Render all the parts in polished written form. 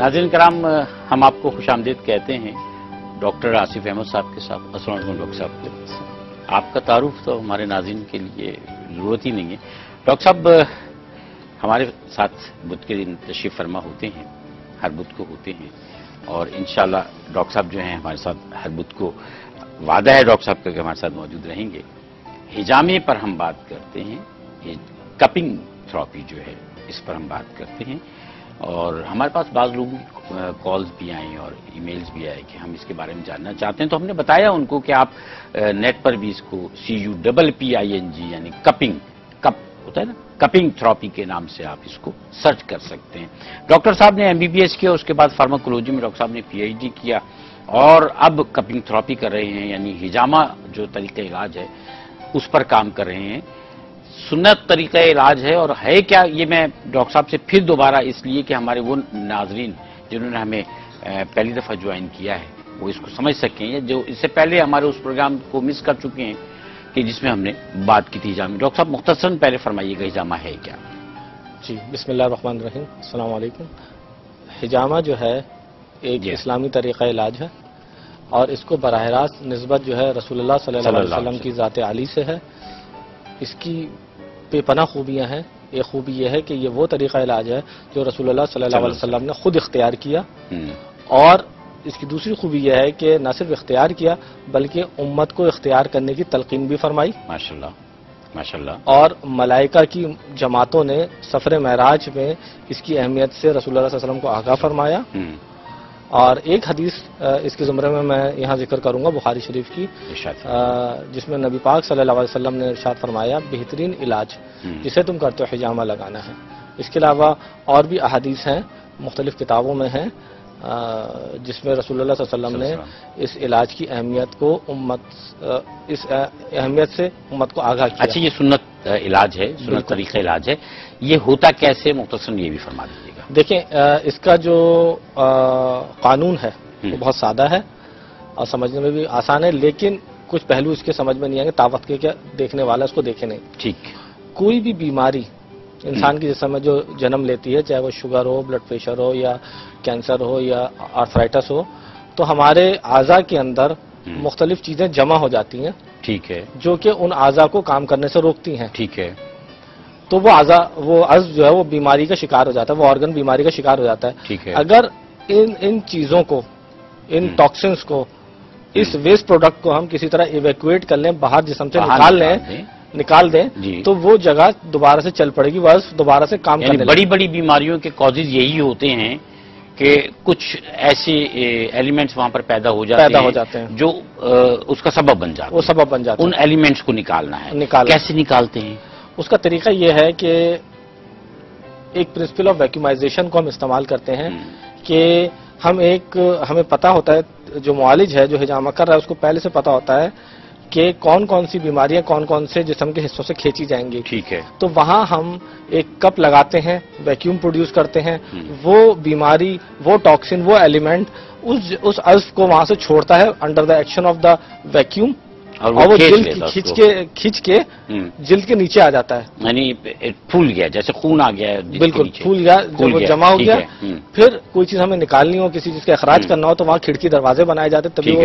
ناظرین کرام، ہم آپ کو خوش آمدید کہتے ہیں ڈاکٹر آصف احمد صاحب کے ساتھ۔ السلام علیکم ڈاکٹر صاحب، آپ کا تعارف تو ہمارے ناظرین کے لیے ضرورت ہی نہیں ہے۔ ڈاکٹر صاحب ہمارے ساتھ بدھ کے دن تشریف فرما ہوتے ہیں، ہر بدھ کو ہوتے ہیں، اور انشاءاللہ ڈاکٹر صاحب جو ہیں ہمارے ساتھ ہر بدھ کو وعدہ ہے ڈاکٹر صاحب کا کہ ہمارے ساتھ موجود رہیں گے۔ ہجامے پر ہم بات کرتے ہیں، یہ کپنگ تھراپی جو ہے اس پر ہم بات کرتے ہیں، اور ہمارے پاس بعض لوگوں کی کالز بھی آئیں اور ای میلز بھی آئے کہ ہم اس کے بارے میں جاننا چاہتے ہیں، تو ہم نے بتایا ان کو کہ آپ نیٹ پر بھی اس کو CUPPING یعنی کپنگ، کپ ہوتا ہے نا، کپنگ تھراپی کے نام سے آپ اس کو سرچ کر سکتے ہیں۔ ڈاکٹر صاحب نے MBBS کیا، اس کے بعد فارماکولوجی میں ڈاکٹر صاحب نے PhD کیا، اور اب کپنگ تھراپی کر رہے ہیں، یعنی ہجامہ جو طریقہ علاج ہے اس پر کام کر رہے ہیں۔ سنت طریقہ علاج ہے اور ہے کیا، یہ میں ڈاکٹر صاحب سے پھر دوبارہ اس لیے کہ ہمارے وہ ناظرین جنہوں نے ہمیں پہلی دفعہ جوائن کیا ہے وہ اس کو سمجھ سکیں، جو اس سے پہلے ہمارے اس پروگرام کو مس کر چکے ہیں کہ جس میں ہم نے بات کی تھی ہجامے۔ ڈاکٹر صاحب مختصراً پہلے فرمائیے گا ہجامہ ہے کیا؟ جی، بسم اللہ الرحمن الرحیم، السلام علیکم۔ ہجامہ جو ہے ایک اسلامی طریقہ علاج ہے، اور اس کو براہ راست نسبت جو ہے رسول اللہ صلی اللہ علیہ وسلم کی ذات عالی سے ہے۔ اس کی بے پناہ خوبیاں ہیں۔ ایک خوبی یہ ہے کہ یہ وہ طریقہ علاج ہے جو رسول اللہ صلی اللہ علیہ وسلم نے خود اختیار کیا، اور اس کی دوسری خوبی یہ ہے کہ نہ صرف اختیار کیا بلکہ امت کو اختیار کرنے کی تلقین بھی فرمائی۔ ماشاءاللہ ماشاءاللہ۔ اور ملائکہ کی جماعتوں نے سفر معراج میں اس کی اہمیت سے رسول اللہ صلی اللہ علیہ وسلم کو آگاہ فرمایا۔ اور ایک حدیث اس کے زمرے میں یہاں ذکر کروں گا بخاری شریف کی، جس میں نبی پاک صلی اللہ علیہ وسلم نے ارشاد فرمایا بہترین علاج جسے تم کرتے ہو ہجامہ لگانا ہے۔ اس کے علاوہ اور بھی احادیث ہیں، مختلف کتابوں میں ہیں، جس میں رسول اللہ صلی اللہ علیہ وسلم نے اس علاج کی اہمیت کو اس اہمیت سے امت کو آگاہ کیا۔ اچھا، یہ سنت علاج ہے، سنت طریقہ علاج ہے، یہ ہوتا کیسے مختصراً یہ بھی فرما دیجیے گا۔ دیکھیں، اس کا جو قانون ہے وہ بہت سادہ ہے اور سمجھنے میں بھی آسان ہے، لیکن کچھ پہلو اس کے سمجھ میں نہیں آئیں گے، تا وقت کے کیا دیکھنے والا اس کو دیکھے نہیں۔ ٹھیک۔ کوئی بھی بیماری انسان کی جسم میں جو جنم لیتی ہے، چاہے وہ شوگر ہو، بلڈ پریشر ہو، یا کینسر ہو، یا آرتھرائٹس ہو، تو ہمارے اعضاء کے اندر مختلف چیزیں جمع ہو جاتی ہیں، ٹھیک ہے، جو کہ ان اعضاء کو کام کرنے سے روکتی ہیں۔ ٹھیک ہے۔ تو وہ عضو جو ہے وہ بیماری کا شکار ہو جاتا ہے، وہ آرگن بیماری کا شکار ہو جاتا ہے۔ ٹھیک ہے۔ اگر ان چیزوں کو، ان ٹاکسنز کو، اس ویسٹ پروڈکٹ کو ہم کسی طرح ایویکویٹ کر لیں، باہر جسم سے نکال دیں تو وہ جگہ دوبارہ سے چل پڑے گی، وہ دوبارہ سے کام کرنے لگے۔ بڑی بڑی بیماریوں کے کازز یہی ہوتے ہیں کہ کچھ ایسے ایلیمنٹس وہاں پر پیدا ہو جاتے ہیں جو اس کا سبب بن جاتے ہیں، وہ سبب بن جاتے ہیں۔ ان ایلیمنٹس کو نکالنا ہے، کیسے نکالتے ہیں؟ اس کا طریقہ یہ ہے کہ ایک پرنسپل آف ویکیومائزیشن کو ہم استعمال کرتے ہیں کہ ہمیں پتا ہوتا ہے، جو معالج ہے جو ہجامہ کر رہا ہے اس کو پہلے سے پتا ہوتا ہے کہ کون کون سی بیماریاں کون کون سے جسم کے حصوں سے کھینچی جائیں گی۔ ٹھیک ہے۔ تو وہاں ہم ایک کپ لگاتے ہیں، ویکیوم پروڈیوس کرتے ہیں، وہ بیماری، وہ ٹاکسن، وہ ایلیمنٹ اس عضو کو وہاں سے چھوڑتا ہے under the action of the vacuum, اور وہ جلد کھینچ کے جلد کے نیچے آ جاتا ہے، یعنی پھول گیا، جیسے خون آ گیا ہے، بالکل پھول گیا، جب وہ جمع ہو گیا، پھر کوئی چیز ہمیں نکالنی ہو، کسی چیز کا اخراج کرنا ہو تو وہاں کھڑکی دروازے بنائے جاتے ہیں، تبھی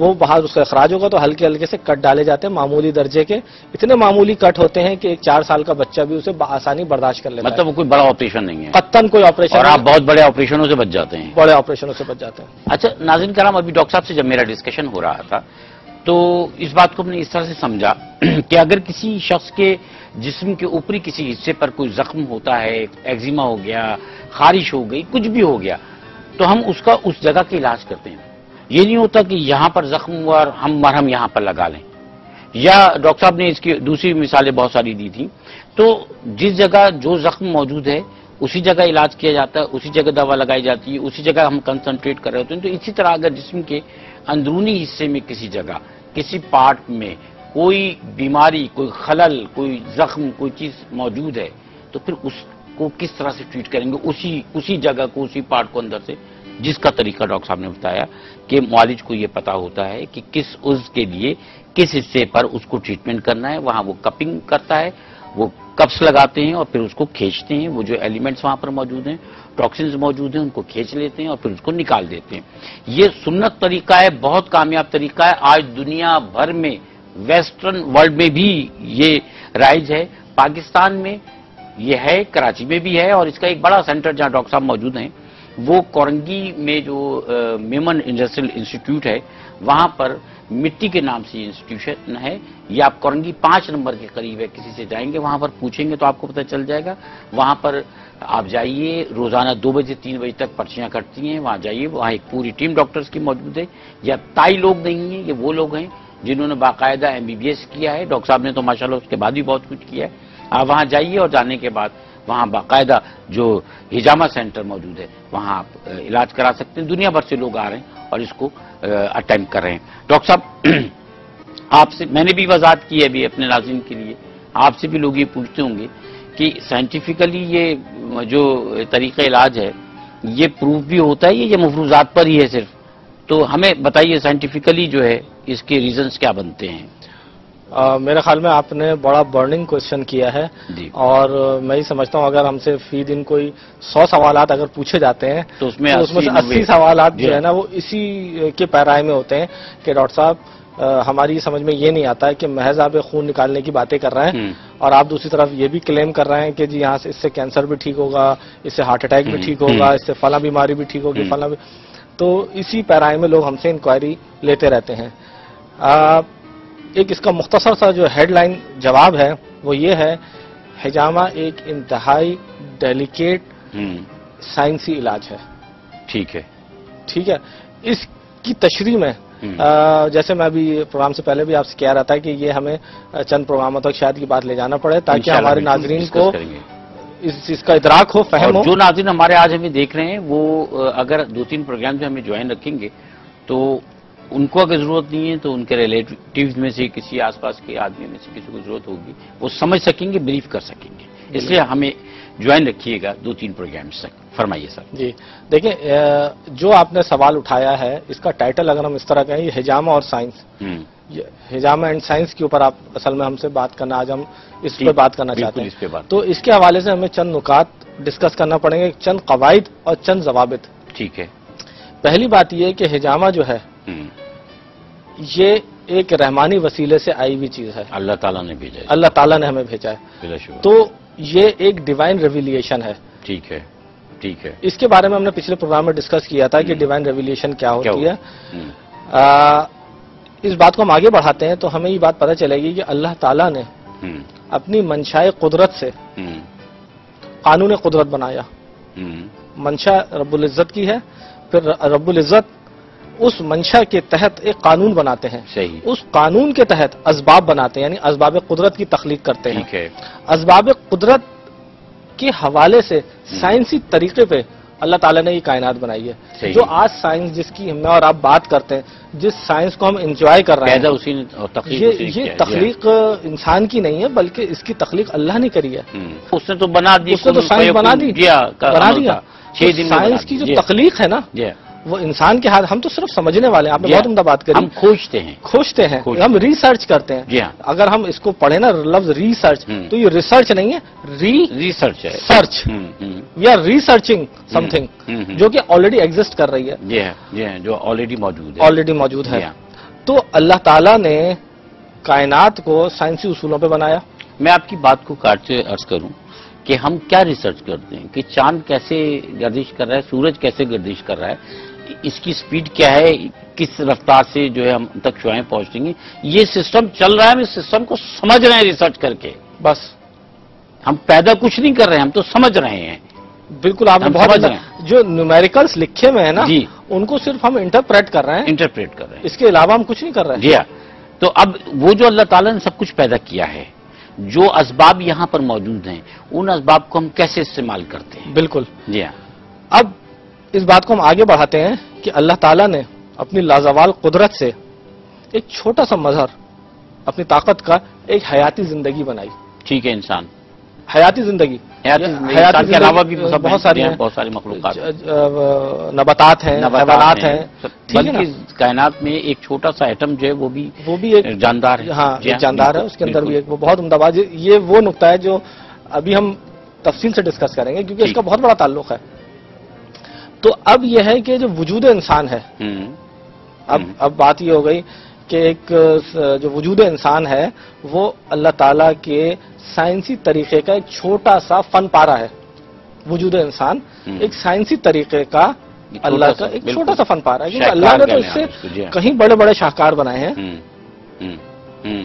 وہ باہر اس کا اخراج ہوگا تو ہلکے ہلکے سے کٹ ڈالے جاتے ہیں، معمولی درجے کے، اتنے معمولی کٹ ہوتے ہیں کہ ایک 4 سال کا بچہ بھی اسے بآسانی برداشت کر لیتا ہے۔ مطلب وہ کوئی بڑا آپریشن نہیں ہے، قطعاً کوئی آپریشن، اور آپ بہت بڑے آپریشنوں سے بچ جاتے ہیں، بڑے آپریشنوں سے بچ جاتے ہیں۔ اچھا ناظرین کرام، ابھی ڈاکٹر صاحب سے جب میرا ڈسکشن ہو رہا تھا تو اس بات کو ہم نے اس طرح سے سمجھا کہ اگر کسی شخص کے جسم کے اوپری کسی حصے پر کوئی زخم ہوتا ہے، ایگزیما ہو گیا، خارش ہو گئی، کچھ بھی ہو گیا، تو ہم اس جگہ کا علاج کرتے ہیں۔ یہ نہیں ہوتا کہ یہاں پر زخم ہوا اور ہم مرہم یہاں پر لگا لیں، یا ڈاکٹر صاحب نے اس کی دوسری مثالیں بہت ساری دی تھیں۔ تو جس جگہ جو زخم موجود ہے اسی جگہ علاج کیا جاتا ہے، اسی جگہ دوا لگائی جاتی ہے، اسی جگہ ہم کنسنٹریٹ کر رہے ہوتے ہیں۔ تو اسی طرح اگر جسم کے اندرونی حصے میں کسی جگہ، کسی پارٹ میں کوئی بیماری، کوئی خلل، کوئی زخم، کوئی چیز موجود ہے تو پھر اس کو کس طرح سے ٹریٹ کریں گے، اسی جگہ کو، اسی پارٹ کو اندر سے، جس کا طریقہ ڈاکٹر صاحب نے بتایا کہ معالج کو یہ پتا ہوتا ہے کہ کس عضو کے لیے کس حصے پر اس کو ٹریٹمنٹ کرنا ہے، وہاں وہ کپنگ کرتا ہے، وہ کپس لگاتے ہیں اور پھر اس کو کھینچتے ہیں. وہ جو ایلیمنٹس وہاں پر موجود ہیں، ٹاکسنز موجود ہیں، ان کو کھینچ لیتے ہیں اور پھر اس کو نکال دیتے ہیں. یہ سنت طریقہ ہے، بہت کامیاب طریقہ ہے. آج دنیا بھر میں ویسٹرن ورلڈ میں بھی یہ رائج ہے. پاکستان میں یہ ہے، کراچی میں بھی ہے، اور اس کا ایک بڑا سینٹر جہاں ڈاکٹر صاحب موجود ہیں وہ کورنگی میں جو میمن انڈسٹریل انسٹیٹیوٹ ہے، وہاں پر مٹی کے نام سے یہ انسٹیٹیوشن ہے. یہ آپ کورنگی 5 نمبر کے قریب ہے، کسی سے جائیں گے وہاں پر پوچھیں گے تو آپ کو پتہ چل جائے گا. وہاں پر آپ جائیے، روزانہ 2 بجے 3 بجے تک پرچیاں کٹتی ہیں. وہاں جائیے، وہاں ایک پوری ٹیم ڈاکٹرز کی موجود ہے. یہ تائی لوگ نہیں ہیں، یہ وہ لوگ ہیں جنہوں نے باقاعدہ MBBS کیا ہے. ڈاکٹر صاحب نے تو ماشاءاللہ اس کے بعد بھی بہت کچھ کیا ہے. آپ وہاں جائیے اور جانے کے بعد وہاں باقاعدہ جو ہجامہ سینٹر موجود ہے وہاں آپ علاج کرا سکتے ہیں. دنیا بھر سے لوگ آ رہے ہیں اور اس کو اٹیمپٹ کر رہے ہیں. ڈاکٹر صاحب، آپ سے میں نے بھی وضاحت کی ہے ابھی اپنے ناظرین کے لیے، آپ سے بھی لوگ یہ پوچھتے ہوں گے کہ سائنٹیفیکلی یہ جو طریقہ علاج ہے یہ پروف بھی ہوتا ہے یہ مفروضات پر ہی ہے صرف؟ تو ہمیں بتائیے سائنٹیفیکلی جو ہے اس کے ریزنز کیا بنتے ہیں؟ میرے خیال میں آپ نے بڑا برننگ کوشچن کیا ہے جی. اور میں ہی سمجھتا ہوں اگر ہم سے فی دن کوئی 100 سوالات اگر پوچھے جاتے ہیں تو اس میں سے 80 سوالات جو ہے نا وہ اسی کے پیرائے میں ہوتے ہیں کہ ڈاکٹر صاحب ہماری سمجھ میں یہ نہیں آتا ہے کہ محض آپ خون نکالنے کی باتیں کر رہے ہیں اور آپ دوسری طرف یہ بھی کلیم کر رہے ہیں کہ جی یہاں سے اس سے کینسر بھی ٹھیک ہوگا، اس سے ہارٹ اٹیک بھی ٹھیک ہوگا، اس سے فلاں بیماری بھی ٹھیک ہوگی، فلاں بھی. تو اسی پیرائے میں لوگ ہم سے انکوائری لیتے رہتے ہیں. ایک اس کا مختصر سا جو ہیڈ لائن جواب ہے وہ یہ ہے، ہجامہ ایک انتہائی ڈیلیکیٹ سائنسی علاج ہے. ٹھیک ہے. ٹھیک ہے. اس کی تشریح میں جیسے میں ابھی پروگرام سے پہلے بھی آپ سے کہہ رہا تھا کہ یہ ہمیں چند پروگراموں تک شاید کی بات لے جانا پڑے تاکہ ہمارے ناظرین کو اس چیز کا ادراک ہو، فہم ہو. جو ناظرین ہمارے آج ہمیں دیکھ رہے ہیں وہ اگر 2-3 پروگرام جو ہمیں جوائن رکھیں گے تو ان کو اگر ضرورت نہیں ہے تو ان کے ریلیٹیوز میں سے کسی آس پاس کے آدمی میں سے کسی کو ضرورت ہوگی، وہ سمجھ سکیں گے، بریف کر سکیں گے. اس لیے ہمیں جوائن رکھیے گا 2-3 پروگرامز تک. فرمائیے سر. جی دیکھیں، جو آپ نے سوال اٹھایا ہے اس کا ٹائٹل اگر ہم اس طرح کہیں، یہ ہجامہ اور سائنس، ہجامہ اینڈ سائنس کے اوپر آپ اصل میں ہم سے بات کرنا، آج ہم اس پہ بات کرنا چاہتے ہیں. تو اس کے حوالے سے ہمیں چند نکات ڈسکس کرنا پڑیں گے، چند قواعد اور چند ضوابط. ٹھیک ہے. پہلی بات یہ ہے کہ ہجامہ جو ہے یہ ایک رحمانی وسیلے سے آئی ہوئی چیز ہے. اللہ تعالیٰ نے بھیجا ہے. اللہ تعالیٰ نے ہمیں بھیجا ہے. تو یہ ایک ڈیوائن ریویلیشن ہے. ٹھیک ہے. ٹھیک ہے. اس کے بارے میں ہم نے پچھلے پروگرام میں ڈسکس کیا تھا کہ ڈیوائن ریویلیشن کیا ہوتی ہے. اس بات کو ہم آگے بڑھاتے ہیں تو ہمیں یہ بات پتہ چلے گی کہ اللہ تعالیٰ نے اپنی منشاء قدرت سے قانون قدرت بنایا. منشا رب العزت کی ہے، پھر رب العزت اس منشا کے تحت ایک قانون بناتے ہیں. صحیح. اس قانون کے تحت اسباب بناتے ہیں، یعنی اسباب قدرت کی تخلیق کرتے ہیں. ٹھیک ہے. اسباب قدرت کے حوالے سے سائنسی طریقے پہ اللہ تعالیٰ نے یہ کائنات بنائی ہے. جو آج سائنس جس کی میں اور آپ بات کرتے ہیں، جس سائنس کو ہم انجوائے کر رہے ہیں، یہ تخلیق انسان کی نہیں ہے بلکہ اس کی تخلیق اللہ نے کری ہے. اس نے تو بنا دی، اس نے تو سائنس بنا دیا. سائنس کی جو تخلیق ہے نا وہ انسان کے ہاتھ. ہم تو صرف سمجھنے والے ہیں. آپ نے بہت عمدہ بات کری. ہم کھوجتے ہیں، ہم ریسرچ کرتے ہیں. اگر ہم اس کو پڑھیں نا لفظ ریسرچ، تو یہ ریسرچ نہیں ہے، ریسرچ ہے. Search, we are researching something جو کہ آلریڈی ایگزسٹ کر رہی ہے، جو آلریڈی موجود ہے. تو اللہ تعالیٰ نے کائنات کو سائنسی اصولوں پہ بنایا. میں آپ کی بات کو کاٹتے عرض کروں کہ ہم کیا ریسرچ کرتے ہیں کہ چاند کیسے گردش کر رہا ہے، سورج کیسے گردش کر رہا ہے، اس کی سپیڈ کیا ہے، کس رفتار سے جو ہے ہم تک شعاعیں پہنچیں گی. یہ سسٹم چل رہا ہے، ہم اس سسٹم کو سمجھ رہے ہیں ریسرچ کر کے. بس ہم پیدا کچھ نہیں کر رہے ہیں، ہم تو سمجھ رہے ہیں. بالکل. آپ بہت جو نیومیریکلس لکھے ہوئے ہیں نا ان کو صرف ہم انٹرپریٹ کر رہے ہیں، اس کے علاوہ ہم کچھ نہیں کر رہے ہیں. جی ہاں. تو اب وہ جو اللہ تعالیٰ نے سب کچھ پیدا کیا ہے، جو اسباب یہاں پر موجود ہیں، ان اسباب کو ہم کیسے استعمال کرتے ہیں. بالکل. جی ہاں. اب اس بات کو ہم آگے بڑھاتے ہیں کہ اللہ تعالیٰ نے اپنی لازوال قدرت سے ایک چھوٹا سا مظہر اپنی طاقت کا ایک حیاتی زندگی بنائی. ٹھیک ہے. انسان حیاتی زندگی، انسان کے علاوہ بھی بہت ساری مخلوقات، نباتات ہیں، حیوانات ہیں، بلکہ کائنات میں ایک چھوٹا سا ایٹم جو ہے وہ بھی ایک جاندار ہے. ہاں ایک جاندار ہے، اس کے اندر بھی ایک وہ بہت عمدہ بات. یہ وہ نقطہ ہے جو ابھی ہم تفصیل سے ڈسکس کریں گے کیونکہ اس کا بہت بڑا تعلق ہے. تو اب یہ ہے کہ جو وجود انسان ہے، اب بات یہ ہو گئی کہ ایک جو وجود انسان ہے وہ اللہ تعالیٰ کے سائنسی طریقے کا ایک چھوٹا سا فن پارہ ہے. وجود انسان ایک سائنسی طریقے کا اللہ کا ایک چھوٹا سا فن پارہ ہے، کیونکہ اللہ نے تو اس سے کہیں بڑے بڑے شاہکار بنائے ہیں.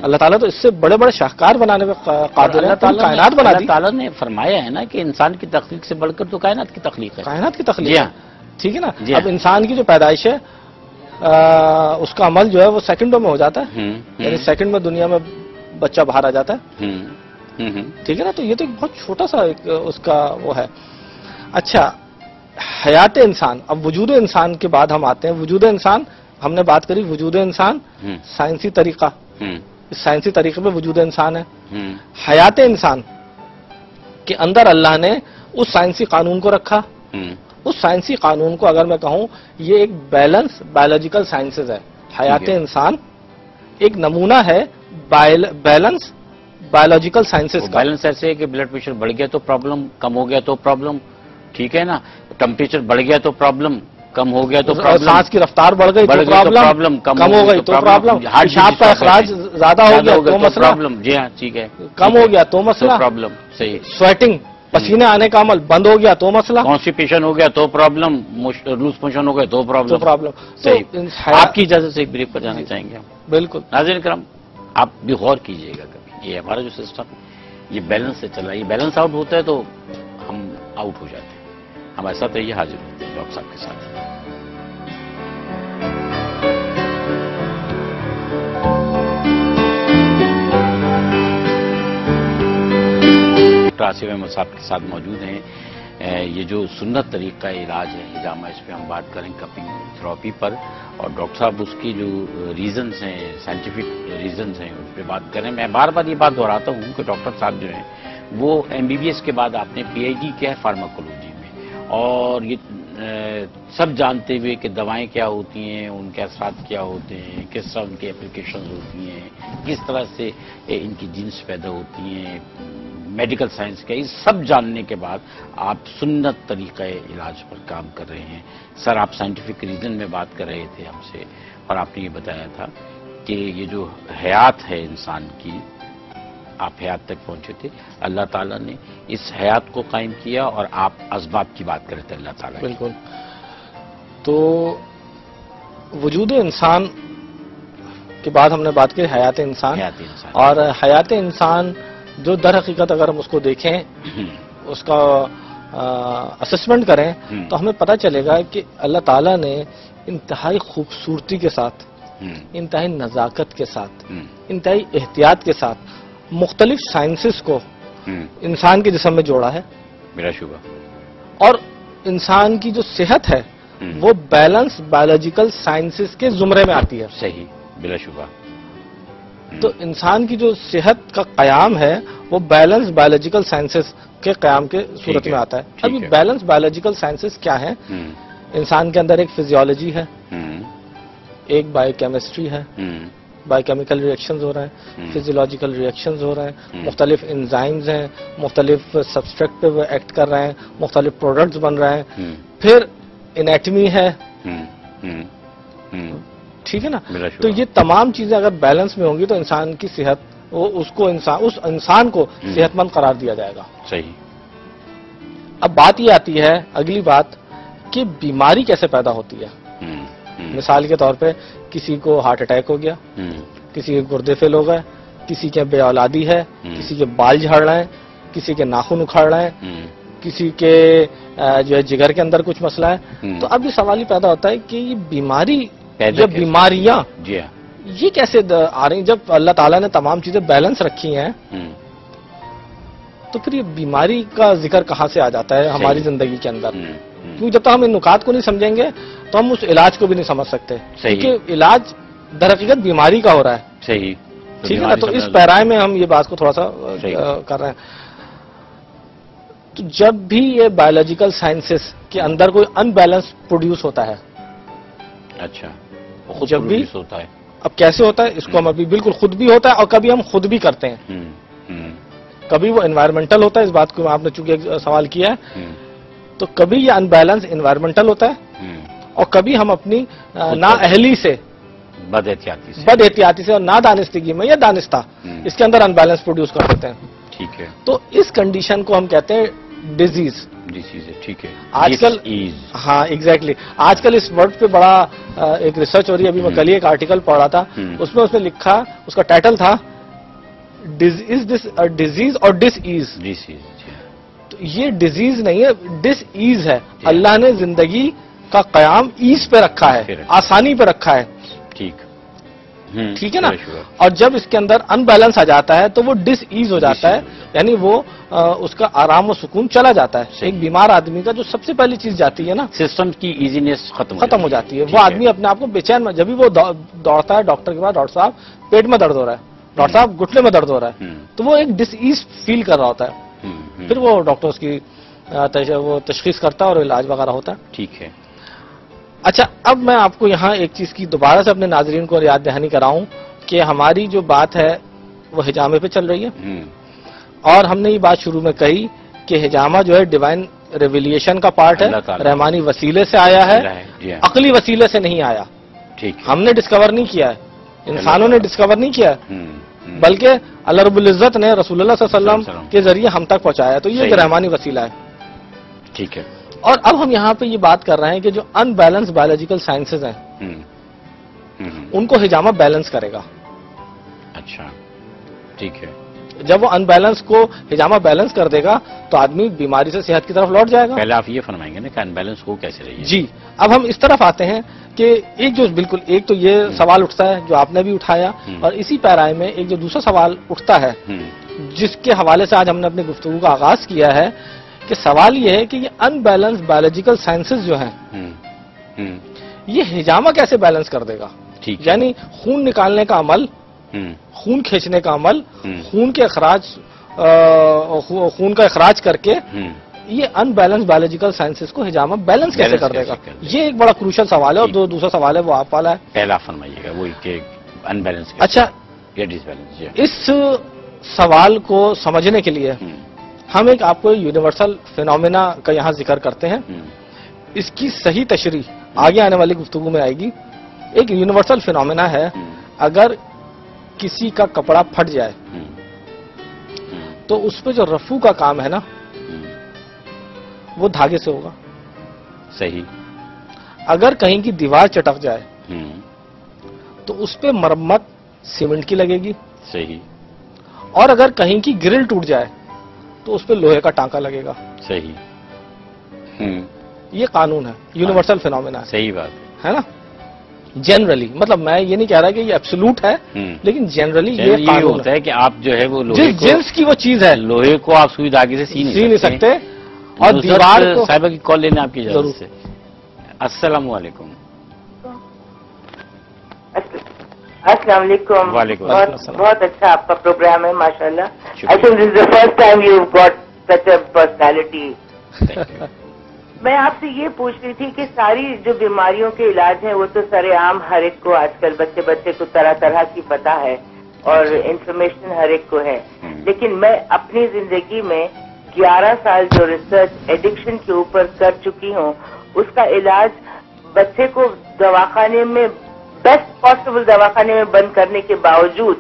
اللہ تعالیٰ تو اس سے بڑے بڑے شاہکار بنانے میں قادر ہے. کائنات بنا دی. اللہ تعالیٰ نے فرمایا ہے نا کہ انسان کی تخلیق سے بڑھ کر تو کائنات کی تخلیق ہے. کائنات کی تخلیق، ٹھیک ہے نا. اب انسان کی جو پیدائش ہے اس کا عمل جو ہے وہ سیکنڈوں میں ہو جاتا ہے، یعنی سیکنڈ میں دنیا میں بچہ باہر آ جاتا ہے. ٹھیک ہے نا. تو یہ تو ایک بہت چھوٹا سا اس کا وہ ہے. اچھا، حیات انسان. اب وجود انسان کے بعد ہم آتے ہیں. وجود انسان ہم نے بات کری، وجود انسان سائنسی طریقہ، اس سائنسی طریقے پہ وجود انسان ہے. حیات انسان کے اندر اللہ نے اس سائنسی قانون کو رکھا. اس سائنسی قانون کو اگر میں کہوں یہ ایک بیلنس بایولوجیکل سائنسز ہے. حیات انسان ایک نمونہ ہے بیلنس بایولوجیکل سائنسز کا. بیلنس ایسے ہے کہ بلڈ پریشر بڑھ گیا تو پرابلم، کم ہو گیا تو پرابلم، ٹھیک ہے نا. ٹمپریچر بڑھ گیا تو پرابلم، کم ہو گیا تو پرابلم. سانس کی رفتار بڑھ گئی تو پرابلم، کم ہو گئی تو پرابلم. پیشاب کا اخراج زیادہ ہو گیا تو مسئلہ. جی ہاں ٹھیک ہے. کم ہو گیا تو مسئلہ. پرابلم صحیح. سویٹنگ، پسینے آنے کا عمل بند ہو گیا تو مسئلہ. کانسٹیپیشن ہو گیا تو پرابلم، لوز موشن ہو گیا تو پرابلم. صحیح. آپ کی اجازت سے ایک بریک پر جانا چاہیں گے ہم. بالکل. ناظرین کرام، آپ بھی غور کیجئے گا کبھی. یہ ہمارا جو سسٹم یہ بیلنس سے چلا، یہ بیلنس آؤٹ ہوتا ہے تو ہم آؤٹ ہو جاتے ہیں. ہمارے ساتھ رہیے، حاضر ہوتے ہیں ڈاکٹر صاحب کے ساتھ. ڈاکٹر آصف احمد صاحب کے ساتھ موجود ہیں. یہ جو سنت طریقہ علاج ہے حجامہ، اس پہ ہم بات کریں کپنگ تھراپی پر، اور ڈاکٹر صاحب اس کی جو ریزنز ہیں، سائنٹیفک ریزنز ہیں، اس پہ بات کریں. میں بار بار یہ بات دہراتا ہوں کہ ڈاکٹر صاحب جو ہیں وہ MBBS کے بعد آپ نے PhD کیا ہے فارماکولوجی میں، اور یہ سب جانتے ہوئے کہ دوائیں کیا ہوتی ہیں، ان کے اثرات کیا ہوتے ہیں، کس طرح ان کی اپلیکیشنز ہوتی ہیں، کس طرح سے ان کی جینس پیدا ہوتی ہیں، میڈیکل سائنس کا، یہ سب جاننے کے بعد آپ سنت طریقہ علاج پر کام کر رہے ہیں. سر، آپ سائنٹیفک ریزن میں بات کر رہے تھے ہم سے، اور آپ نے یہ بتایا تھا کہ یہ جو حیات ہے انسان کی، آپ حیات تک پہنچے تھے. اللہ تعالیٰ نے اس حیات کو قائم کیا، اور آپ اسباب کی بات کر رہے تھے اللہ تعالیٰ. بالکل. تو وجود انسان کے بعد ہم نے بات کی حیات انسان. اور حیات انسان جو در حقیقت اگر ہم اس کو دیکھیں، اس کا اسسمنٹ کریں، تو ہمیں پتہ چلے گا کہ اللہ تعالیٰ نے انتہائی خوبصورتی کے ساتھ، انتہائی نزاکت کے ساتھ، انتہائی احتیاط کے ساتھ مختلف سائنسز کو انسان کے جسم میں جوڑا ہے. بلا شبہ. اور انسان کی جو صحت ہے وہ بیلنس بایولوجیکل سائنسز کے زمرے میں آتی ہے. صحیح، بلا شبہ. تو انسان کی جو صحت کا قیام ہے وہ بیلنس بایولوجیکل سائنسز کے قیام کے صورت میں آتا ہے. ابھی بیلنس بایولوجیکل سائنسز کیا ہیں؟ انسان کے اندر ایک فزیولوجی ہے، ایک بایو کیمسٹری ہے، بایو کیمیکل ریئیکشنز ہو رہے ہیں، فزیولوجیکل ریئیکشنز ہو رہے ہیں، مختلف انزائمز ہیں، مختلف سبسٹریکٹ ایکٹ کر رہے ہیں، مختلف پروڈکٹس بن رہے ہیں، پھر انیٹمی ہے. ٹھیک ہے نا. تو یہ تمام چیزیں اگر بیلنس میں ہوں گی تو انسان کی صحت، اس انسان کو صحت مند قرار دیا جائے گا. صحیح. اب بات یہ آتی ہے، اگلی بات، کہ بیماری کیسے پیدا ہوتی ہے. مثال کے طور پہ کسی کو ہارٹ اٹیک ہو گیا، کسی کے گردے فیل ہو گئے، کسی کے بے اولادی ہے، کسی کے بال جھڑ رہے ہیں، کسی کے ناخن اکھاڑ رہے ہیں، کسی کے جو ہے جگر کے اندر کچھ مسئلہ ہے. تو اب یہ سوال ہی پیدا ہوتا ہے کہ یہ بیماری یا بیماریاں یہ کیسے آ رہی ہیں؟ جب اللہ تعالیٰ نے تمام چیزیں بیلنس رکھی ہیں تو پھر یہ بیماری کا ذکر کہاں سے آ جاتا ہے ہماری زندگی کے اندر؟ کیونکہ جب تک ہم ان نکات کو نہیں سمجھیں گے تو ہم اس علاج کو بھی نہیں سمجھ سکتے. کیونکہ علاج در حقیقت بیماری کا ہو رہا ہے. صحیح. ٹھیک ہے نا. تو اس پیرائے میں ہم یہ بات کو تھوڑا سا کر رہے ہیں. تو جب بھی یہ بایولوجیکل سائنسز کے اندر کوئی ان بیلنس پروڈیوس ہوتا ہے. اچھا خود جب بھی produce ہوتا ہے. اب کیسے ہوتا ہے اس کو ہم ابھی بالکل خود بھی ہوتا ہے اور کبھی ہم خود بھی کرتے ہیں. کبھی وہ انوائرمنٹل ہوتا ہے, اس بات کو آپ نے چونکہ ایک سوال کیا ہے, تو کبھی یہ ان بیلنس انوائرمنٹل ہوتا ہے اور کبھی ہم اپنی نااہلی سے, بد احتیاطی سے اور نادانستگی میں یا دانستہ اس کے اندر ان بیلنس پروڈیوس کر دیتے ہیں. ٹھیک ہے. تو اس کنڈیشن کو ہم کہتے ہیں ڈیزیز. ہے. ٹھیک ہے. آج کل ہاں ایگزیکٹلی آج کل اس ورڈ پہ بڑا ایک ریسرچ ہو رہی ہے. ابھی میں کل ہی ایک آرٹیکل پڑھ رہا تھا, اس میں لکھا, اس کا ٹائٹل تھا از دس ڈیزیز اور ڈس ایز. تو یہ ڈیزیز نہیں ہے, ڈس ایز ہے. اللہ نے زندگی کا قیام ایز پہ رکھا ہے, آسانی پہ رکھا ہے. ٹھیک ہے نا. اور جب اس کے اندر ان بیلنس آ جاتا ہے تو وہ ڈس ایز ہو جاتا ہے, یعنی وہ اس کا آرام و سکون چلا جاتا ہے. ایک بیمار آدمی کا جو سب سے پہلی چیز جاتی ہے نا, سسٹم کی ایزینس ختم ہو جاتی ہے. وہ آدمی اپنے آپ کو بے چین میں, جب بھی وہ دوڑتا ہے ڈاکٹر کے پاس, ڈاکٹر صاحب پیٹ میں درد ہو رہا ہے, ڈاکٹر صاحب گھٹنے میں درد ہو رہا ہے, تو وہ ایک ڈس ایز فیل کر رہا ہوتا ہے. پھر وہ ڈاکٹر اس کی وہ تشخیص کرتا ہے اور علاج وغیرہ ہوتا ہے. ٹھیک ہے. اچھا, اب میں آپ کو یہاں ایک چیز کی دوبارہ سے اپنے ناظرین کو یاد دہانی کراؤں کہ ہماری جو بات ہے وہ حجامے پہ چل رہی ہے, اور ہم نے یہ بات شروع میں کہی کہ حجامہ جو ہے ڈیوائن ریویلیشن کا پارٹ ہے, رحمانی وسیلے سے آیا ہے, عقلی وسیلے سے نہیں آیا. ہم نے ڈسکور نہیں کیا ہے, انسانوں نے ڈسکور نہیں کیا ہے, بلکہ اللہ رب العزت نے رسول اللہ صلی اللہ علیہ وسلم کے ذریعے ہم تک پہنچایا. تو یہ ایک رحمانی وسیلہ ہے. ٹھیک ہے. اور اب ہم یہاں پہ یہ بات کر رہے ہیں کہ جو ان بیلنس بایولوجیکل سائنسز ہیں ان کو حجامہ بیلنس کرے گا. اچھا ٹھیک ہے. جب وہ ان بیلنس کو حجامہ بیلنس کر دے گا تو آدمی بیماری سے صحت کی طرف لوٹ جائے گا. پہلے آپ یہ فرمائیں گے نا کہ ان بیلنس ہو کیسے رہی ہے. جی, اب ہم اس طرف آتے ہیں کہ ایک جو بالکل ایک تو یہ سوال اٹھتا ہے جو آپ نے بھی اٹھایا, اور اسی پیرائے میں ایک جو دوسرا سوال اٹھتا ہے جس کے حوالے سے آج ہم نے اپنی گفتگو کا آغاز کیا ہے, کہ سوال یہ ہے کہ یہ ان بیلنس بایولوجیکل سائنسز جو ہیں یہ حجامہ کیسے بیلنس کر دے گا. یعنی خون نکالنے کا عمل, خون کھینچنے کا عمل, خون کا اخراج کر کے یہ ان بیلنس بایولوجیکل سائنسز کو حجامہ بیلنس کیسے کر دے گا. یہ ایک بڑا کروشل سوال ہے. اور دوسرا سوال ہے وہ آپ والا ہے. پہلا فرمائیے گا وہ کہ ان بیلنس. اچھا, اس سوال کو سمجھنے کے لیے ہم ایک آپ کو یونیورسل فینومینا کا یہاں ذکر کرتے ہیں. اس کی صحیح تشریح آگے آنے والی گفتگو میں آئے گی. ایک یونیورسل فینومینا ہے, اگر کسی کا کپڑا پھٹ جائے تو اس پہ جو رفو کا کام ہے نا وہ دھاگے سے ہوگا. صحیح. اگر کہیں کی دیوار چٹک جائے تو اس پہ مرمت سیمنٹ کی لگے گی. صحیح. اور اگر کہیں کی گرل ٹوٹ جائے تو اس پہ لوہے کا ٹانکا لگے گا. صحیح. یہ قانون ہے, یونیورسل فینومینا ہے. صحیح بات ہے نا. جنرلی, مطلب میں یہ نہیں کہہ رہا کہ یہ ایبسولوٹ ہے, لیکن جنرلی یہ قانون ہوتا ہے کہ آپ جو ہے وہ جس جنس کی وہ چیز ہے لوہے کو آپ سوئی دھاگے سے سی نہیں سکتے. اور دیوار کو صاحبہ کی کال لینے آپ کی اجازت سے. السلام علیکم. السلام علیکم. وعلیکم السلام. بہت اچھا آپ کا پروگرام ہے ماشاءاللہ. I think this is the first time you got such a personality. میں آپ سے یہ پوچھ رہی تھی کہ ساری جو بیماریوں کے علاج ہیں وہ تو سر عام ہر ایک کو آج کل بچے کو طرح طرح کی پتہ ہے اور انفارمیشن ہر ایک کو ہے, لیکن میں اپنی زندگی میں 11 سال جو ریسرچ ایڈکشن کے اوپر کر چکی ہوں اس کا علاج بچے کو دواخانے میں بیسٹ پاسبل دواخانے میں بند کرنے کے باوجود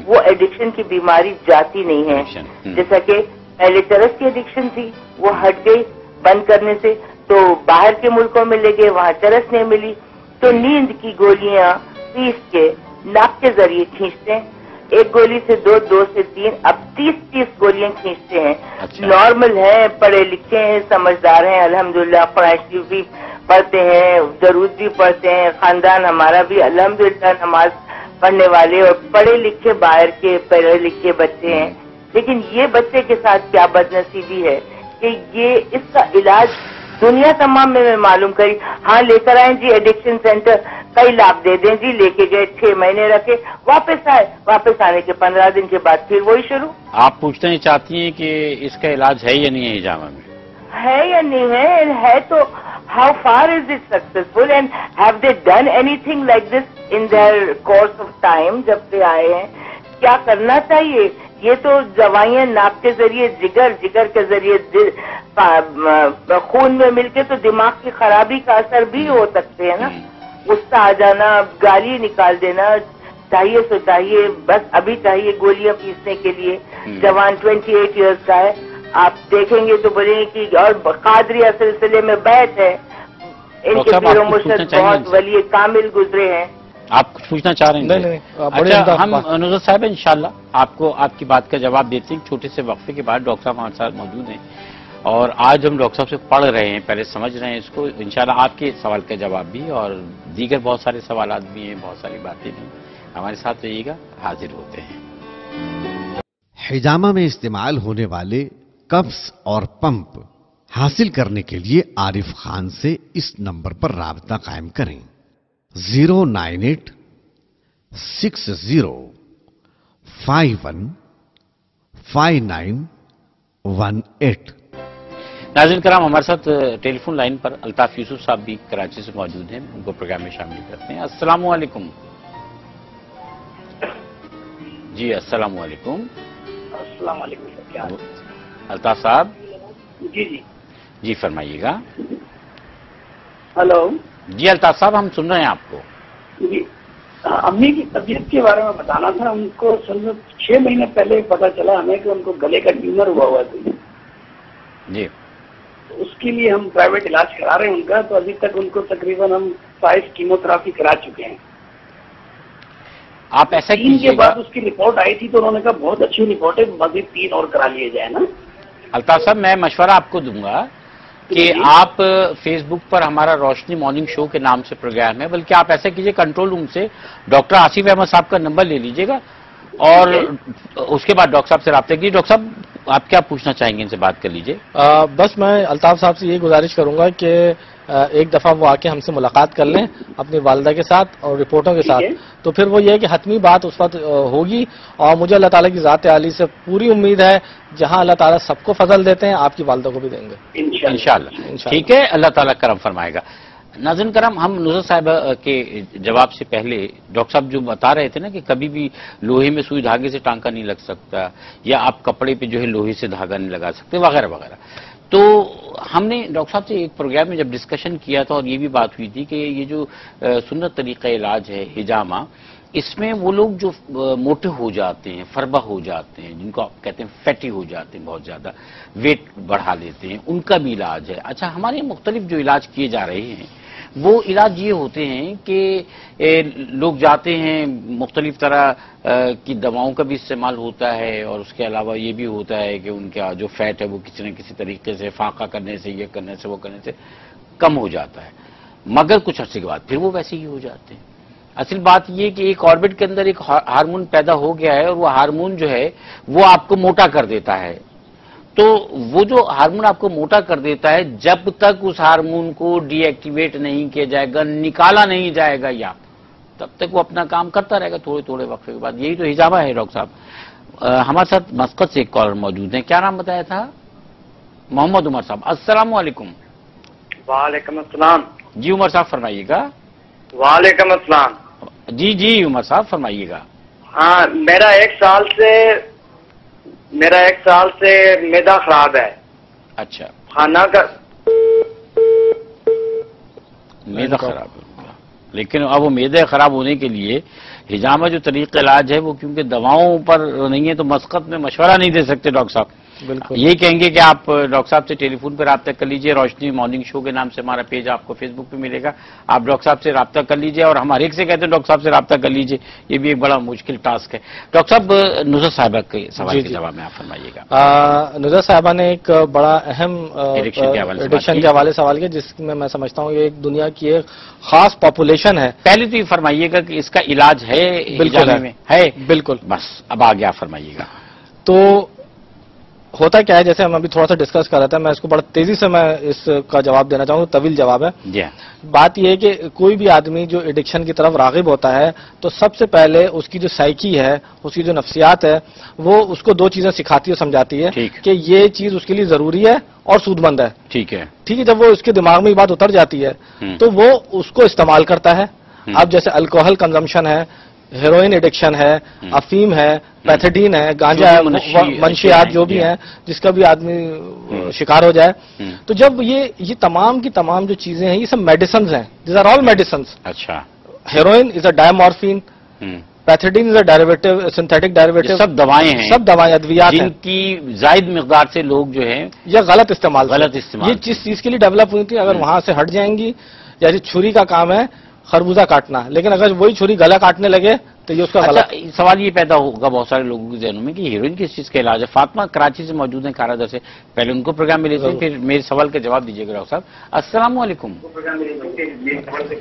وہ ایڈکشن کی بیماری جاتی نہیں ہے. جیسا کہ پہلے چرس کی ایڈکشن تھی وہ ہٹ گئی بند کرنے سے, تو باہر کے ملکوں میں لے گئے وہاں چرس نہیں ملی, تو نیند کی گولیاں پیس کے ناک کے ذریعے کھینچتے ہیں. ایک گولی سے 2 سے 3 اب 30 گولیاں کھینچتے ہیں. نارمل ہیں, پڑھے لکھے ہیں, سمجھدار ہیں, الحمدللہ قرآن شریف بھی پڑھتے ہیں, درود بھی پڑھتے ہیں, خاندان ہمارا بھی الحمدللہ نماز پڑھنے والے اور پڑھے لکھے باہر کے پڑھے لکھے بچے ہیں. لیکن یہ بچے کے ساتھ کیا بدنصیبی ہے کہ یہ اس کا علاج دنیا تمام میں معلوم کری. ہاں لے کر آئیں جی ایڈکشن سینٹر, کئی لاکھ دے دیں جی, لے کے گئے 6 مہینے رکھے, واپس آئے, واپس آنے کے 15 دن کے بعد پھر وہی شروع. آپ پوچھنا چاہتی ہیں کہ اس کا علاج ہے یا نہیں ہے حجامہ میں؟ ہے یا نہیں ہے تو how far is it successful and have they done anything like this in their course of time جب سے آئے ہیں؟ کیا کرنا چاہیے؟ یہ تو دوائیاں ناک کے ذریعے جگر کے ذریعے خون میں مل کے تو دماغ کی خرابی کا اثر بھی ہو سکتے ہیں نا. غصہ آ جانا, گالی نکال دینا, چاہیے سو چاہیے, بس ابھی چاہیے گولیاں پیسنے کے لیے. جوان 28 ایئرس کا ہے, آپ دیکھیں گے تو بولیں گے کہ اور قادریہ سلسلے میں بیعت ہے, ان کے پیر و مرشد بہت ولی کامل گزرے ہیں. آپ کچھ پوچھنا چاہ رہے ہیں؟ نہیں. اچھا, ہم نصرت صاحب انشاءاللہ آپ کو آپ کی بات کا جواب دیتے ہیں. چھوٹے سے وقفے کے بعد ڈاکٹر صاحب ہمارے ساتھ موجود ہیں اور آج ہم ڈاکٹر صاحب سے پڑھ رہے ہیں, پہلے سمجھ رہے ہیں اس کو. انشاءاللہ آپ کے سوال کا جواب بھی اور دیگر بہت سارے سوالات بھی ہیں, بہت ساری باتیں بھی. ہمارے ساتھ رہیے گا, حاضر ہوتے ہیں. حجامہ میں استعمال ہونے والے کپس اور پمپ حاصل کرنے کے لیے عارف خان سے اس نمبر پر رابطہ قائم کریں. 098 60 51 5918. ناظرین کرام, ہمارے ساتھ ٹیلی فون لائن پر الطاف یوسف صاحب بھی کراچی سے موجود ہیں, ان کو پروگرام میں شامل کرتے ہیں. السلام علیکم. جی السلام علیکم. السلام علیکم. الطاف صاحب جی فرمائیے گا. ہلو. جی الطاف صاحب, ہم سن رہے ہیں آپ کو. جی, امی کی طبیعت کے بارے میں بتانا تھا. ان کو 6 مہینے پہلے پتا چلا ہمیں کہ ان کو گلے کا ٹیومر ہوا تھا. جی, اس کے لیے ہم پرائیویٹ علاج کرا رہے ہیں ان کا. تو ابھی تک ان کو تقریباً ہم 5 کیموتھراپی کرا چکے ہیں. آپ ایسا 3 کے بعد اس کی رپورٹ آئی تھی تو انہوں نے کہا بہت اچھی رپورٹ ہے, مزید 3 اور کرا لیے جائے نا. الطاف صاحب, میں مشورہ آپ کو دوں گا کہ آپ فیس بک پر ہمارا روشنی مارننگ شو کے نام سے پروگرام ہے, بلکہ آپ ایسا کیجئے کنٹرول روم سے ڈاکٹر آصف احمد صاحب کا نمبر لے لیجئے گا اور اس کے بعد ڈاکٹر صاحب سے رابطہ کیجیے. ڈاکٹر صاحب آپ کیا پوچھنا چاہیں گے, ان سے بات کر لیجئے. بس میں الطاف صاحب سے یہ گزارش کروں گا کہ ایک دفعہ وہ آ کے ہم سے ملاقات کر لیں اپنی والدہ کے ساتھ اور رپورٹوں کے ساتھ, تو پھر وہ یہ ہے کہ حتمی بات اس وقت ہوگی. اور مجھے اللہ تعالیٰ کی ذات عالی سے پوری امید ہے, جہاں اللہ تعالیٰ سب کو فضل دیتے ہیں آپ کی والدہ کو بھی دیں گے انشاءاللہ. ٹھیک ہے, اللہ تعالیٰ کرم فرمائے گا. ناظرین کرام, ہم نصرت صاحب کے جواب سے پہلے ڈاکٹر صاحب جو بتا رہے تھے نا کہ کبھی بھی لوہے میں سوئی دھاگے سے ٹانکا نہیں لگ سکتا, یا آپ کپڑے پہ جو ہے لوہے سے دھاگا نہیں لگا سکتے, وغیرہ وغیرہ. تو ہم نے ڈاکٹر صاحب سے ایک پروگرام میں جب ڈسکشن کیا تھا اور یہ بھی بات ہوئی تھی کہ یہ جو سنت طریقہ علاج ہے حجامہ, اس میں وہ لوگ جو موٹے ہو جاتے ہیں, فربہ ہو جاتے ہیں, جن کو آپ کہتے ہیں فیٹی ہو جاتے ہیں, بہت زیادہ ویٹ بڑھا لیتے ہیں, ان کا بھی علاج ہے. اچھا, ہمارے مختلف جو علاج کیے جا رہے ہیں وہ علاج یہ ہوتے ہیں کہ لوگ جاتے ہیں, مختلف طرح کی دواؤں کا بھی استعمال ہوتا ہے, اور اس کے علاوہ یہ بھی ہوتا ہے کہ ان کا جو فیٹ ہے وہ کسی نہ کسی طریقے سے فاقہ کرنے سے, یہ کرنے سے, وہ کرنے سے کم ہو جاتا ہے, مگر کچھ عرصے کے بعد پھر وہ ویسے ہی ہو جاتے ہیں. اصل بات یہ کہ ایک آربٹ کے اندر ایک ہارمون پیدا ہو گیا ہے, اور وہ ہارمون جو ہے وہ آپ کو موٹا کر دیتا ہے. تو وہ جو ہارمون آپ کو موٹا کر دیتا ہے, جب تک اس ہارمون کو ڈی ایکٹیویٹ نہیں کیا جائے گا, نکالا نہیں جائے گا, یا تب تک وہ اپنا کام کرتا رہے گا تھوڑے تھوڑے وقفے کے بعد. یہی تو حجامہ ہے. ڈاکٹر صاحب, ہمارے ساتھ مسقط سے ایک کالر موجود ہیں. کیا نام بتایا تھا؟ محمد عمر صاحب. السلام علیکم. وعلیکم السلام. جی عمر صاحب فرمائیے گا. وعلیکم السلام. جی عمر صاحب فرمائیے گا. ہاں, میرا ایک سال سے معدہ خراب ہے. اچھا, کھانا کا معدہ خراب ہے, لیکن اب وہ معدے خراب ہونے کے لیے حجامہ جو طریقہ علاج ہے وہ کیونکہ دواؤں پر نہیں ہے تو مسقط میں مشورہ نہیں دے سکتے ڈاکٹر صاحب. بالکل, یہ کہیں گے کہ آپ ڈاکٹر صاحب سے ٹیلی فون پہ رابطہ کر لیجئے. روشنی مارننگ شو کے نام سے ہمارا پیج آپ کو فیس بک پہ ملے گا, آپ ڈاکٹر صاحب سے رابطہ کر لیجئے, اور ہم ہر ایک سے کہتے ہیں ڈاکٹر صاحب سے رابطہ کر لیجئے. یہ بھی ایک بڑا مشکل ٹاسک ہے. ڈاکٹر صاحب, نصرت صاحبہ کے سوال کے جواب میں آپ فرمائیے گا. نصرت صاحبہ نے ایک بڑا اہم ایڈکشن کے حوالے سوال کیا, جس میں سمجھتا ہوں یہ ایک دنیا کی ایک خاص پاپولیشن ہے. پہلے تو یہ فرمائیے گا کہ اس کا علاج ہے حجامہ میں؟ ہے. بالکل, بس اب آگے آپ فرمائیے گا. تو ہوتا کیا ہے، جیسے ہم ابھی تھوڑا سا ڈسکس کر رہے تھے، میں اس کو بڑا تیزی سے میں اس کا جواب دینا چاہوں گا، طویل جواب ہے. بات یہ ہے کہ کوئی بھی آدمی جو ایڈکشن کی طرف راغب ہوتا ہے تو سب سے پہلے اس کی جو سائیکی ہے، اس کی جو نفسیات ہے، وہ اس کو دو چیزیں سکھاتی ہے، سمجھاتی ہے کہ یہ چیز اس کے لیے ضروری ہے اور سود مند ہے. ٹھیک ہے. جب وہ اس کے دماغ میں یہ بات اتر جاتی ہے تو وہ اس کو استعمال کرتا ہے. اب جیسے الکوہل کنزمپشن ہے، ہیروئن ایڈکشن ہے، افیم ہے، پیتھیڈین ہے، گانجا ہے، منشیات جو بھی ہیں جس کا بھی آدمی شکار ہو جائے، تو جب یہ تمام کی تمام جو چیزیں ہیں یہ سب میڈیسنز ہیں. These are all medicines. اچھا. Heroin is a diamorphine, pethidine is a derivative, synthetic derivative, سب دوائیں ہیں، سب دوائیں ادویات ہیں جن کی زائد مقدار سے لوگ جو ہیں یا غلط استعمال یہ جس چیز کے لیے ڈیولپ ہوئی تھی اگر وہاں سے ہٹ جائیں گی، جیسے چھری کا کام ہے خربوزہ کاٹنا، لیکن اگر وہی چھری گلا کاٹنے لگے تو یہ اس کا غلط. سوال یہ پیدا ہوگا بہت سارے لوگوں کے ذہنوں میں کہ ہیروئن کس چیز کا علاج ہے. فاطمہ کراچی سے موجود ہیں کارادر سے، پہلے ان کو پروگرام میں لیتے ہیں، پھر میرے سوال کا جواب دیجیے گا ڈاکٹر صاحب. السلام علیکم.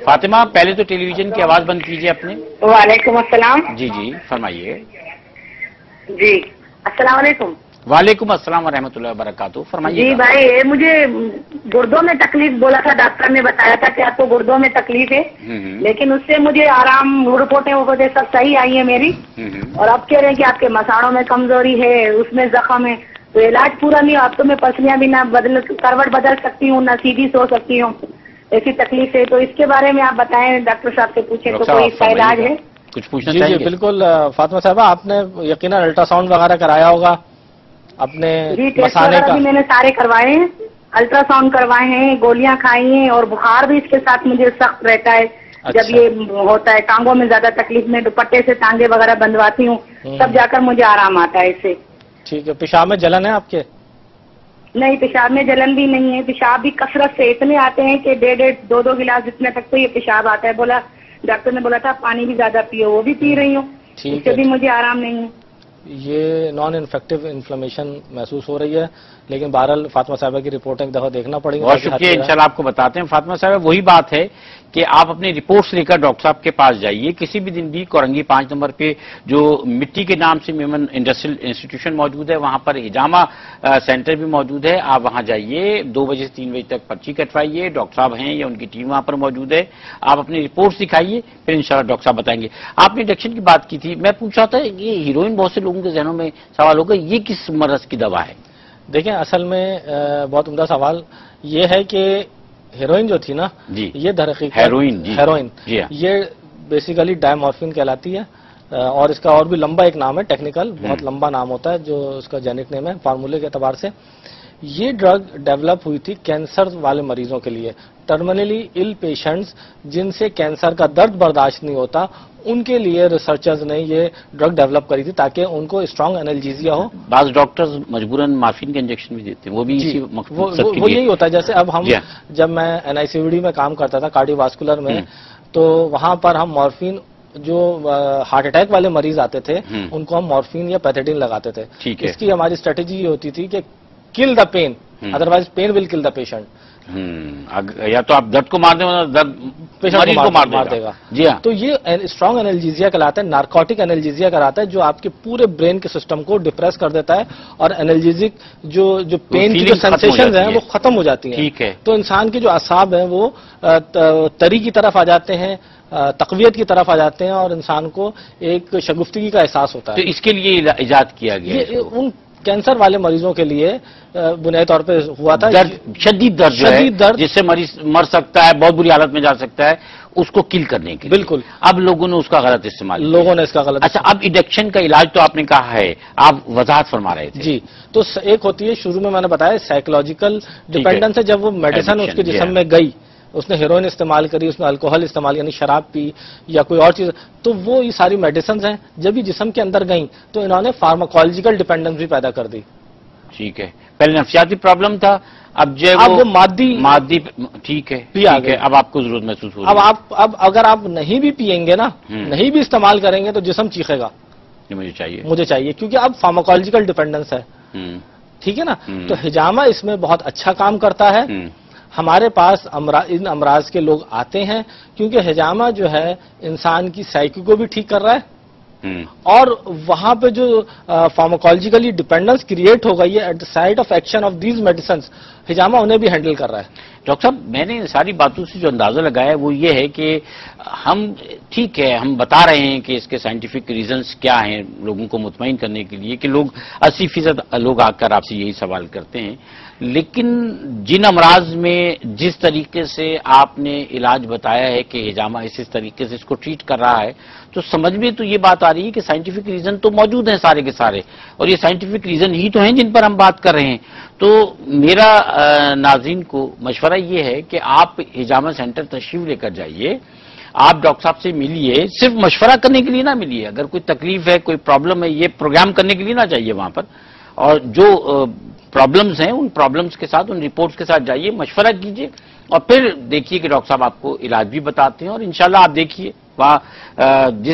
فاطمہ پہلے تو ٹیلی ویژن کی آواز بند کیجیے اپنے. وعلیکم السلام. جی فرمائیے. جی السلام علیکم. وعلیکم السلام ورحمۃ اللہ وبرکاتہ. فرمائیے. جی بھائی مجھے گردوں میں تکلیف بولا تھا، ڈاکٹر نے بتایا تھا کہ آپ کو گردوں میں تکلیف ہے، لیکن اس سے مجھے آرام، رپورٹیں وغیرہ سب صحیح آئی ہیں میری، اور اب کہہ رہے ہیں کہ آپ کے مساڑوں میں کمزوری ہے، اس میں زخم ہے، تو علاج پورا نہیں. اب تو میں پسلیاں بھی نہ کروٹ بدل سکتی ہوں، نہ سیدھی سو سکتی ہوں، ایسی تکلیف ہے. تو اس کے بارے میں آپ بتائیں، ڈاکٹر صاحب سے پوچھیں تو کوئی اس کا علاج ہے؟ کچھ پوچھنا چاہیے؟ جی بالکل فاطمہ صاحبہ، آپ نے یقیناً الٹرا ساؤنڈ وغیرہ کرایا ہوگا اپنے مسانے کا؟ میں نے سارے کروائے ہیں، الٹرا ساؤنڈ کروائے ہیں، گولیاں کھائی ہیں، اور بخار بھی اس کے ساتھ مجھے سخت رہتا ہے. جب یہ ہوتا ہے ٹانگوں میں زیادہ تکلیف، میں دوپٹے سے ٹانگیں وغیرہ بندواتی ہوں، تب جا کر مجھے آرام آتا ہے اس سے. ٹھیک ہے. پیشاب میں جلن ہے آپ کے؟ نہیں، پیشاب میں جلن بھی نہیں ہے. پیشاب بھی کثرت سے اتنے آتے ہیں کہ 1.5-2 گلاس جتنے تک تو یہ پیشاب آتا ہے. بولا ڈاکٹر نے بولا تھا پانی بھی زیادہ پیو، وہ بھی پی رہی ہوں، اس سے بھی مجھے آرام نہیں ہے. یہ نان انفیکٹو انفلمیشن محسوس ہو رہی ہے، لیکن بہرحال فاطمہ صاحبہ کی رپورٹ ایک دفعہ دیکھنا پڑے گا. بہت شکریہ. انشاءاللہ آپ کو بتاتے ہیں. فاطمہ صاحبہ وہی بات ہے کہ آپ اپنی رپورٹس لے کر ڈاکٹر صاحب کے پاس جائیے کسی بھی دن بھی. کورنگی 5 نمبر پہ جو مٹی کے نام سے میمن انڈسٹریل انسٹیٹیوشن موجود ہے، وہاں پر ہجامہ سینٹر بھی موجود ہے. آپ وہاں جائیے، 2 بجے سے 3 بجے تک پرچی کٹوائیے. ڈاکٹر صاحب ہیں یا ان کی ٹیم وہاں پر موجود ہے. آپ اپنی رپورٹس دکھائیے، پھر انشاءاللہ ڈاکٹر صاحب بتائیں گے. آپ نے انڈکشن کی بات کی تھی، میں پوچھ رہا تھا یہ ہیروئن بہت سے لوگوں کے ذہنوں میں سوال ہوگا، یہ کس مرض کی دوا ہے؟ دیکھیں اصل میں بہت عمدہ سوال یہ ہے کہ ہیروئن جو تھی نا، یہ در حقیقت ہیروئن یہ بیسیکلی ڈائمورفین کہلاتی ہے، اور اس کا اور بھی لمبا ایک نام ہے، ٹیکنیکل بہت لمبا نام ہوتا ہے جو اس کا جینک نیم ہے فارمولے کے اعتبار سے. یہ ڈرگ ڈیولپ ہوئی تھی کینسر والے مریضوں کے لیے، ٹرمینلی ال پیشنٹس جن سے کینسر کا درد برداشت نہیں ہوتا، ان کے لیے ریسرچرز نے یہ ڈرگ ڈیولپ کری تھی تاکہ ان کو اسٹرانگ انالجیزیا ہو. بعض ڈاکٹرز مجبوراً مارفین کے انجیکشن بھی دیتے ہیں، وہ بھی وہ یہی ہوتا ہے. جیسے اب ہم جب میں NICVD میں کام کرتا تھا کارڈیو واسکولر میں، تو وہاں پر ہم مارفین جو ہارٹ اٹیک والے مریض آتے تھے ان کو ہم مارفین یا پیتھیڈین لگاتے تھے. اس کی ہماری اسٹریٹجی یہ ہوتی تھی کہ کل دا پین، ادروائز پین ول کل دا پیشنٹ. یا تو آپ درد کو مار دیں، درد پیشنٹ کو مار دے گا. جی ہاں. تو یہ اسٹرانگ انالجیزیا کہلاتا ہے، نارکوٹک انالجیزیا کہلاتا ہے، جو آپ کے پورے برین کے سسٹم کو ڈپریس کر دیتا ہے اور انالجیزک جو پین کی جو سینسیشنز ہیں وہ ختم ہو جاتی ہیں. ٹھیک ہے. تو انسان کے جو اعصاب ہیں وہ تری کی طرف آ جاتے ہیں، تقویت کی طرف آ جاتے ہیں، اور انسان کو ایک شگفتگی کا احساس ہوتا ہے. تو اس کے لیے ایجاد کیا گیا ان کینسر والے مریضوں کے لیے بنیادی طور پہ ہوا تھا. شدید درد جس سے مریض مر سکتا ہے، بہت بری حالت میں جا سکتا ہے، اس کو کل کرنے کے لیے. بالکل. اب لوگوں نے اس کا غلط استعمال کیا. لوگوں نے اس کا غلط. اچھا، اب ایڈکشن کا علاج تو آپ نے کہا ہے، آپ وضاحت فرما رہے تھے. جی. تو ایک ہوتی ہے، شروع میں نے بتایا سائیکولوجیکل ڈیپینڈنس ہے. جب وہ میڈیسن اس کے جسم میں گئی، اس نے ہیروئن استعمال کری، اس نے الکوہل استعمال یعنی شراب پی یا کوئی اور چیز، تو وہ یہ ساری میڈیسنز ہیں جب یہ جسم کے اندر گئیں تو انہوں نے فارماکولوجیکل ڈیپینڈنس بھی پیدا کر دی. ٹھیک ہے. پہلے نفسیاتی پرابلم تھا، اب وہ مادی. ٹھیک ہے. ٹھیک ہے. اب آپ کو ضرورت محسوس ہو. اب اگر آپ نہیں بھی پیئیں گے نا، نہیں بھی استعمال کریں گے تو جسم چیخے گا مجھے چاہیے، کیونکہ اب فارماکولوجیکل ڈیپینڈنس ہے. ٹھیک ہے نا. تو ہجامہ اس میں بہت اچھا کام کرتا ہے. ہمارے پاس ان امراض کے لوگ آتے ہیں کیونکہ ہجامہ جو ہے انسان کی سائیکی کو بھی ٹھیک کر رہا ہے، اور وہاں پہ جو فارماکولوجیکلی ڈیپینڈنس کریٹ ہو گئی ہے at the site of action of these medicines, ہجامہ انہیں بھی ہینڈل کر رہا ہے۔ ڈاکٹر صاحب میں نے ان ساری باتوں سے جو اندازہ لگایا ہے وہ یہ ہے کہ ہم ٹھیک ہے ہم بتا رہے ہیں کہ اس کے سائنٹیفک ریزنز کیا ہیں لوگوں کو مطمئن کرنے کے لیے کہ لوگ 80% لوگ آ کر آپ سے یہی سوال کرتے ہیں، لیکن جن امراض میں جس طریقے سے آپ نے علاج بتایا ہے کہ ہجامہ اس طریقے سے اس کو ٹریٹ کر رہا ہے تو سمجھ میں تو یہ بات آ رہی ہے کہ سائنٹیفک ریزن تو موجود ہیں سارے کے سارے، اور یہ سائنٹیفک ریزن ہی تو ہیں جن پر ہم بات کر رہے ہیں۔ تو میرا ناظرین کو مشورہ یہ ہے کہ آپ ہجامہ سینٹر تشریف لے کر جائیے، آپ ڈاکٹر صاحب سے ملیے، صرف مشورہ کرنے کے لیے نہ ملیے، اگر کوئی تکلیف ہے کوئی پرابلم ہے یہ پروگرام کرنے کے لیے نہ جائیے وہاں پر، اور جو پرابلمز ہیں ان پرابلمز کے ساتھ ان رپورٹس کے ساتھ جائیے، مشورہ کیجیے اور پھر دیکھیے کہ ڈاکٹر صاحب آپ کو علاج بھی بتاتے ہیں، اور انشاءاللہ آپ دیکھیے وہاں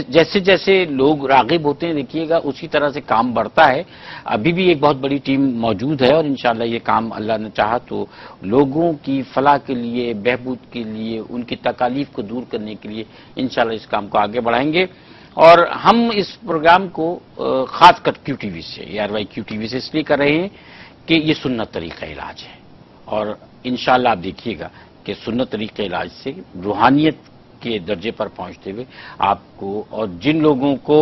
جیسے جیسے لوگ راغب ہوتے ہیں دیکھیے گا اسی طرح سے کام بڑھتا ہے۔ ابھی بھی ایک بہت بڑی ٹیم موجود ہے اور انشاءاللہ یہ کام اللہ نے چاہا تو لوگوں کی فلاح کے لیے، بہبود کے لیے، ان کی تکالیف کو دور کرنے کے لیے انشاءاللہ اس کام کو آگے بڑھائیں گے۔ اور ہم اس پروگرام کو خاص کر کیو ٹی وی سے ARY کیو ٹی وی سے اس لیے کر رہے ہیں کہ یہ سنت طریقہ علاج ہے، اور انشاءاللہ آپ دیکھیے گا کہ سنت طریقہ علاج سے روحانیت کے درجے پر پہنچتے ہوئے آپ کو، اور جن لوگوں کو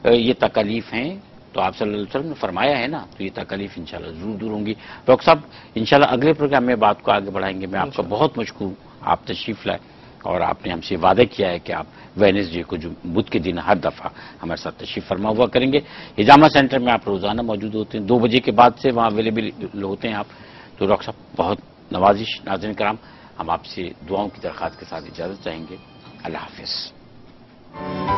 یہ تکالیف ہیں تو آپ صلی اللہ علیہ وسلم نے فرمایا ہے نا، تو یہ تکالیف انشاءاللہ ضرور دور ہوں گی۔ ڈاکٹر صاحب انشاءاللہ اگلے پروگرام میں بات کو آگے بڑھائیں گے۔ میں آپ کا بہت مشکور ہوں، آپ تشریف لائے اور آپ نے ہم سے وعدہ کیا ہے کہ آپ ویڈنسڈے کو جو بدھ کے دن ہر دفعہ ہمارے ساتھ تشریف فرما ہوا کریں گے۔ ہجامہ سینٹر میں آپ روزانہ موجود ہوتے ہیں، 2 بجے کے بعد سے وہاں اویلیبل ہوتے ہیں آپ۔ تو ڈاکٹر صاحب بہت نوازش، ناظرین کرام ہم آپ سے دعاؤں کی درخواست کے ساتھ اجازت چاہیں گے۔ اللہ حافظ۔